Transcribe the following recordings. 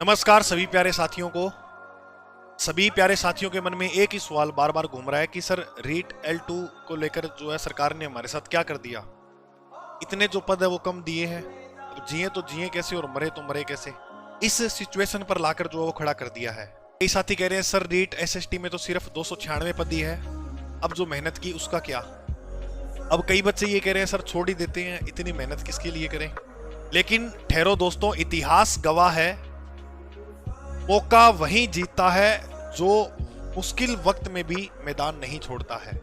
नमस्कार सभी प्यारे साथियों के मन में एक ही सवाल बार बार घूम रहा है कि सर रीट L2 को लेकर जो है सरकार ने हमारे साथ क्या कर दिया। इतने जो पद है वो कम दिए हैं, अब जिए तो जिए कैसे और मरे तो मरे कैसे। इस सिचुएशन पर लाकर जो है वो खड़ा कर दिया है। कई साथी कह रहे हैं सर रीट SST में तो सिर्फ 296 पद ही है, अब जो मेहनत की उसका क्या। अब कई बच्चे ये कह रहे हैं सर छोड़ ही देते हैं, इतनी मेहनत किसके लिए करें। लेकिन ठहरो दोस्तों, इतिहास गवाह है, मौका वही जीतता है जो मुश्किल वक्त में भी मैदान नहीं छोड़ता है।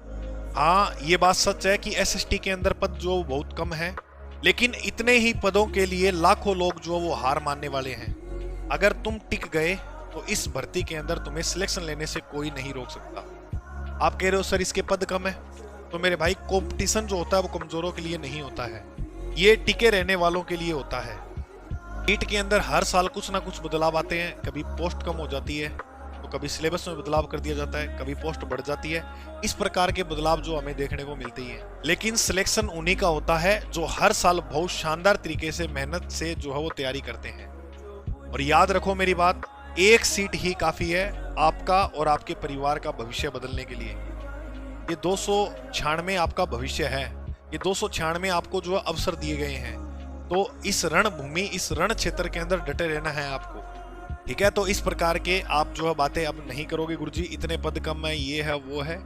हाँ, ये बात सच है कि SST के अंदर पद जो बहुत कम है, लेकिन इतने ही पदों के लिए लाखों लोग जो वो हार मानने वाले हैं। अगर तुम टिक गए तो इस भर्ती के अंदर तुम्हें सिलेक्शन लेने से कोई नहीं रोक सकता। आप कह रहे हो सर इसके पद कम है, तो मेरे भाई कंपटीशन जो होता है वो कमजोरों के लिए नहीं होता है, ये टिके रहने वालों के लिए होता है। नीट के अंदर हर साल कुछ ना कुछ बदलाव आते हैं, कभी पोस्ट कम हो जाती है तो कभी सिलेबस में बदलाव कर दिया जाता है, कभी पोस्ट बढ़ जाती है। इस प्रकार के बदलाव जो हमें देखने को मिलते ही हैं। लेकिन सिलेक्शन उन्हीं का होता है जो हर साल बहुत शानदार तरीके से मेहनत से जो है वो तैयारी करते हैं। और याद रखो मेरी बात, एक सीट ही काफी है आपका और आपके परिवार का भविष्य बदलने के लिए। ये 296 आपका भविष्य है, ये 296 आपको जो अवसर दिए गए हैं। तो इस रणभूमि, इस रण क्षेत्र के अंदर डटे रहना है आपको, ठीक है। तो इस प्रकार के आप जो है बातें अब नहीं करोगे गुरुजी इतने पद कम है, ये है वो है।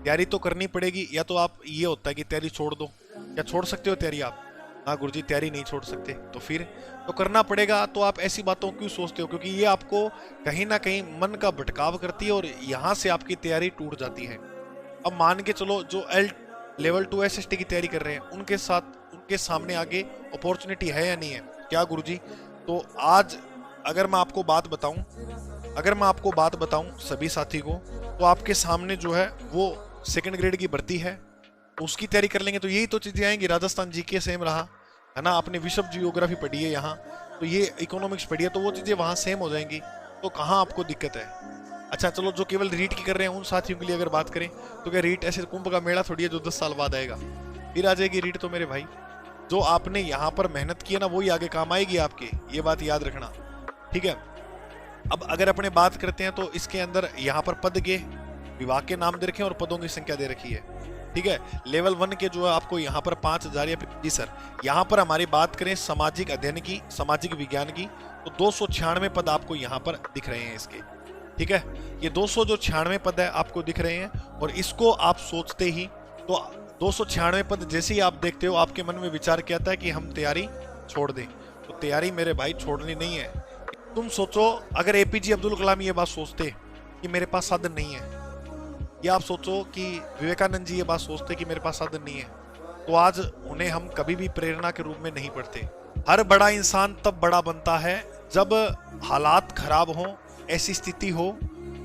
तैयारी तो करनी पड़ेगी, या तो आप ये होता है कि तैयारी छोड़ दो। क्या छोड़ सकते हो तैयारी आप? हाँ गुरुजी तैयारी नहीं छोड़ सकते, तो फिर तो करना पड़ेगा। तो आप ऐसी बातों क्यों सोचते हो? क्योंकि ये आपको कहीं ना कहीं मन का भटकाव करती है और यहाँ से आपकी तैयारी टूट जाती है। अब मान के चलो जो लेवल 2 SST की तैयारी कर रहे हैं, उनके उनके सामने आगे अपॉर्चुनिटी है या नहीं है? क्या गुरुजी? तो आज अगर मैं आपको बात बताऊं सभी साथी को, तो आपके सामने जो है वो सेकंड ग्रेड की भर्ती है, तो उसकी तैयारी कर लेंगे तो यही तो चीजें आएंगी। राजस्थान जीके सेम रहा है ना, आपने विश्व जियोग्राफी पढ़ी है यहाँ, तो ये इकोनॉमिक्स पढ़ी है, तो वो चीजें वहां सेम हो जाएंगी। तो कहाँ आपको दिक्कत है? अच्छा चलो, जो केवल रीट की कर रहे हैं उन साथियों के लिए अगर बात करें तो क्या रीट ऐसे कुंभ का मेला थोड़ी है जो 10 साल बाद आएगा? फिर आ जाएगी रीट। तो मेरे भाई जो आपने यहाँ पर मेहनत की है ना, वही आगे काम आएगी आपके, ये बात याद रखना, ठीक है। अब अगर अपने बात करते हैं तो इसके अंदर यहाँ पर पद के विभाग के नाम दे रखे हैं और पदों की संख्या दे रखी है, ठीक है। लेवल 1 के जो है आपको यहाँ पर 5000 या जी सर, यहाँ पर हमारी बात करें सामाजिक अध्ययन की, सामाजिक विज्ञान की, तो 296 पद आपको यहाँ पर दिख रहे हैं इसके, ठीक है। ये 296 पद है आपको दिख रहे हैं, और इसको आप सोचते ही तो 296 पद जैसे ही आप देखते हो आपके मन में विचार क्या आता है कि हम तैयारी छोड़ दें। तो तैयारी मेरे भाई छोड़नी नहीं है। तुम सोचो, अगर APJ अब्दुल कलाम ये बात सोचते कि मेरे पास साधन नहीं है, या आप सोचो कि विवेकानंद जी ये बात सोचते कि मेरे पास साधन नहीं है, तो आज उन्हें हम कभी भी प्रेरणा के रूप में नहीं पढ़ते। हर बड़ा इंसान तब बड़ा बनता है जब हालात खराब हो, ऐसी स्थिति हो,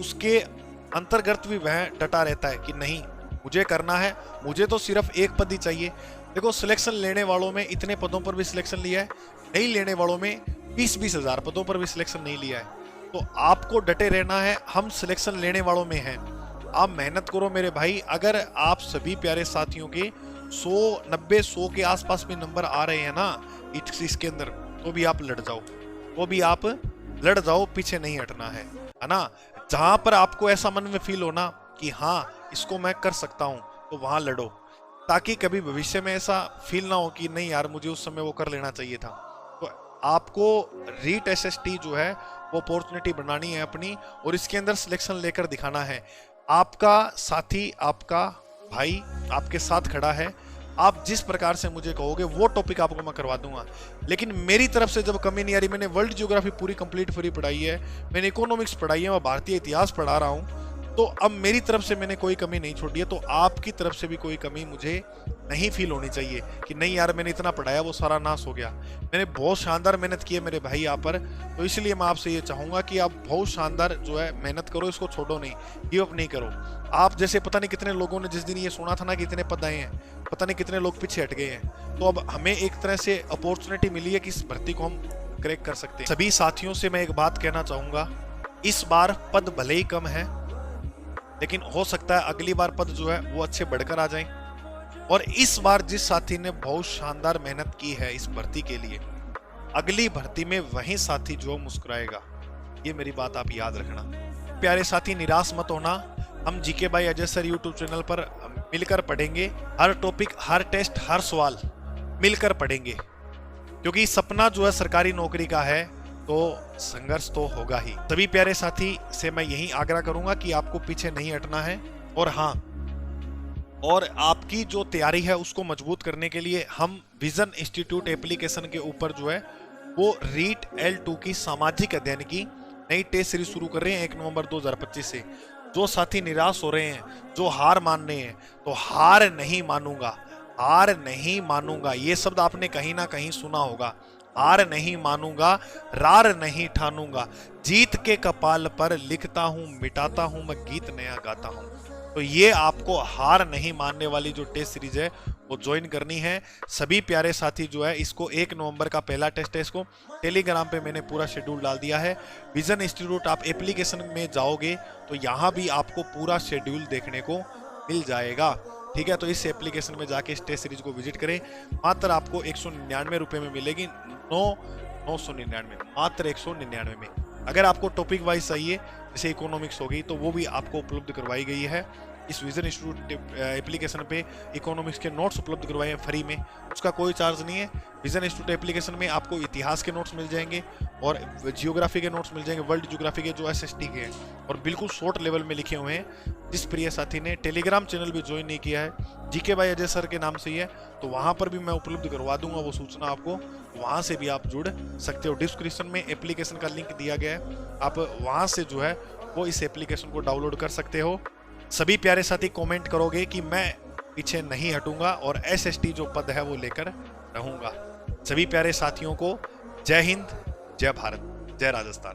उसके अंतर्गत भी वह डटा रहता है कि नहीं मुझे करना है, मुझे तो सिर्फ एक पद ही चाहिए। देखो सिलेक्शन लेने वालों में इतने पदों पर भी सिलेक्शन लिया है, नहीं लेने वालों में 20-20 हजार पदों पर भी सिलेक्शन नहीं लिया है। तो आपको डटे रहना है, हम सिलेक्शन लेने वालों में हैं। आप मेहनत करो मेरे भाई। अगर आप सभी प्यारे साथियों के 100-90-100 के आसपास में नंबर आ रहे हैं ना इसके अंदर, तो भी आप लड़ जाओ, पीछे नहीं हटना है ना। जहां पर आपको ऐसा मन में फील होना कि हाँ इसको मैं कर सकता हूं, तो वहां लड़ो, ताकि कभी भविष्य में ऐसा फील ना हो कि नहीं यार मुझे उस समय वो कर लेना चाहिए था। तो आपको रीट SST जो है वो अपॉर्चुनिटी बनानी है अपनी, और इसके अंदर सिलेक्शन लेकर दिखाना है। आपका साथी, आपका भाई आपके साथ खड़ा है। आप जिस प्रकार से मुझे कहोगे वो टॉपिक आपको मैं करवा दूंगा, लेकिन मेरी तरफ से जब कमी नहीं आ रही, मैंने वर्ल्ड जियोग्राफी पूरी कंप्लीट फ्री पढ़ाई है, मैंने इकोनॉमिक्स पढ़ाई है, मैं भारतीय इतिहास पढ़ा रहा हूँ, तो अब मेरी तरफ से मैंने कोई कमी नहीं छोड़ी है। तो आपकी तरफ से भी कोई कमी मुझे नहीं फील होनी चाहिए कि नहीं यार मैंने इतना पढ़ाया वो सारा नाश हो गया। मैंने बहुत शानदार मेहनत की है मेरे भाई यहाँ पर, तो इसलिए मैं आपसे ये चाहूंगा कि आप बहुत शानदार जो है मेहनत करो, इसको छोड़ो नहीं, गिव अप नहीं करो। आप जैसे पता नहीं कितने लोगों ने जिस दिन ये सुना था ना कि इतने पद आए हैं, पता नहीं कितने लोग पीछे हट गए हैं। तो अब हमें एक तरह से अपॉर्चुनिटी मिली है कि इस भर्ती को हम क्रैक कर सकते हैं। सभी साथियों से मैं एक बात कहना चाहूंगा, इस बार पद भले ही कम है, लेकिन हो सकता है अगली बार पद जो है वो अच्छे बढ़कर आ जाएं। और इस बार जिस साथी ने बहुत शानदार मेहनत की है इस भर्ती के लिए, अगली भर्ती में वही साथी जो मुस्कुराएगा। ये मेरी बात आप याद रखना। प्यारे साथी, निराश मत होना। हम GK by Ajay sir YouTube channel पर मिलकर पढ़ेंगे, हर टॉपिक, हर टेस्ट, हर सवाल मिलकर पढ़ेंगे, क्योंकि सपना जो है सरकारी नौकरी का है तो संघर्ष तो होगा ही। सभी प्यारे साथी से मैं यही आग्रह करूंगा कि आपको पीछे नहीं हटना है, और हाँ, और आपकी जो तैयारी है उसको मजबूत करने के लिए हम विजन इंस्टीट्यूट एप्लीकेशन के ऊपर जो है वो रीट L2 की सामाजिक अध्ययन की नई टेस्ट सीरीज शुरू कर रहे हैं 1 नवंबर 2025 से। जो साथी निराश हो रहे हैं, जो हार मान रहे हैं, तो हार नहीं मानूंगा, हार नहीं मानूंगा, ये शब्द आपने कहीं ना कहीं सुना होगा। हार नहीं मानूंगा, रार नहीं ठानूंगा, जीत के कपाल पर लिखता हूं, मिटाता हूं, मैं गीत नया गाता हूं। तो ये आपको हार नहीं मानने वाली जो टेस्ट सीरीज है वो ज्वाइन करनी है। सभी प्यारे साथी जो है इसको 1 नवंबर का पहला टेस्ट है, इसको टेलीग्राम पे मैंने पूरा शेड्यूल डाल दिया है। विजन इंस्टीट्यूट आप एप्लीकेशन में जाओगे तो यहाँ भी आपको पूरा शेड्यूल देखने को मिल जाएगा, ठीक है। तो इस एप्लीकेशन में जाके इस टेस्ट सीरीज को विजिट करें। मात्र आपको 199 रुपये में मिलेगी, 999, मात्र 199 में। अगर आपको टॉपिक वाइज चाहिए, जैसे इकोनॉमिक्स होगी, तो वो भी आपको उपलब्ध करवाई गई है। इस विजन इंस्टीट्यूट एप्लीकेशन पे इकोनॉमिक्स के नोट्स उपलब्ध करवाए हैं फ्री में, उसका कोई चार्ज नहीं है। विजन इंस्टीट्यूट एप्लीकेशन में आपको इतिहास के नोट्स मिल जाएंगे और जियोग्राफी के नोट्स मिल जाएंगे, वर्ल्ड जियोग्राफी के जो SST के हैं, और बिल्कुल शॉर्ट लेवल में लिखे हुए हैं। जिस प्रिय साथी ने टेलीग्राम चैनल भी ज्वाइन नहीं किया है, जीके बाय अजय सर के नाम से ही है, तो वहाँ पर भी मैं उपलब्ध करवा दूंगा वो सूचना आपको, वहाँ से भी आप जुड़ सकते हो। डिस्क्रिप्शन में एप्लीकेशन का लिंक दिया गया है, आप वहाँ से जो है वो इस एप्लीकेशन को डाउनलोड कर सकते हो। सभी प्यारे साथी कमेंट करोगे कि मैं पीछे नहीं हटूंगा और SST जो पद है वो लेकर रहूंगा। सभी प्यारे साथियों को जय हिंद, जय भारत, जय राजस्थान।